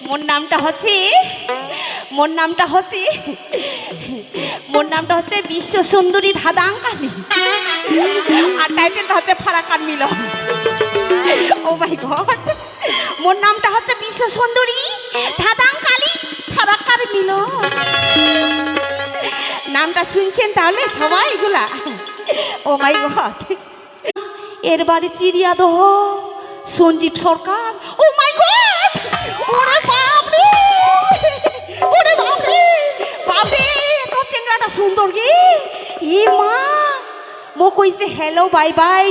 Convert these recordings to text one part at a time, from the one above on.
মোর নামটা হচ্ছে মোর নামটা হচ্ছে মোর নামটা হচ্ছে বিশ্ব সুন্দরী ধাদাঙ্কানি আর টাইটেলটা হচ্ছে ফারাকার মিলন। ও মাই গড, মোর নামটা হচ্ছে বিশ্ব সুন্দরী ধাদাঙ্কালি ফারাকার মিলন। নামটা শুনছেন তাহলে সবাই এগুলা? ও মাই গড, এর বাড়ি চিড়িয়াদহ, সঞ্জীব সরকার। ও মাই গড, ওরে বাপ রে, ওরে বাপ রে, বাপ রে, এত চেংড়াটা সুন্দর গে। এ মা, মো কইছে হ্যালো বাই বাই,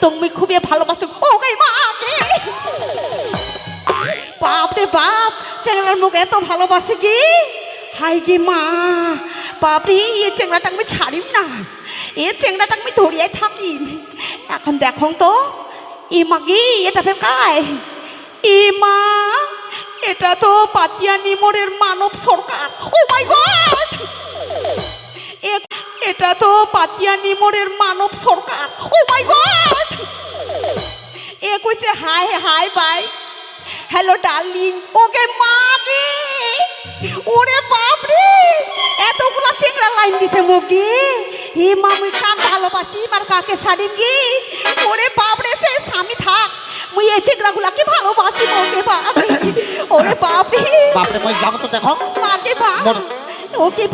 তুমি খুবই ভালোবাসো। ও গে মা গে, বাপ রে বাপ, চেংড়ার মুখ এত ভালোবাসে গে। হাই গে মা, বাপ রে, এ চেংড়াটা আমি ছাড়িম না, এ চেংড়াটা আমি ধরিয়াই থাকি। এখন দেখুন তো, এ মা গে, এটা ফের কায়? এ মা, এটা তো পাতিয়া নিমোরের মানব সরকার। ও মাই গড, এটা তো পাতিয়া নিমোরের মানব সরকার। ও মাই গড, এ কইছে hi hi bye, hello darling. Okay মা গে, ওরে বাপ রে, এতগুলা চেংড়া লাইন দিছে মুগে। হে মা, মুই কাক ভালোবাসি আর কাকে ছাড়িম গে। ওরে বাপ রে, সে স্বামী থাক, মুই এই চেংড়াগুলাকে ভালোবাসি ওকে বাপ। ওরে বাপ রে, বাপ রে, মই যাবো তো দেখো মাকে বাপ, ওকে।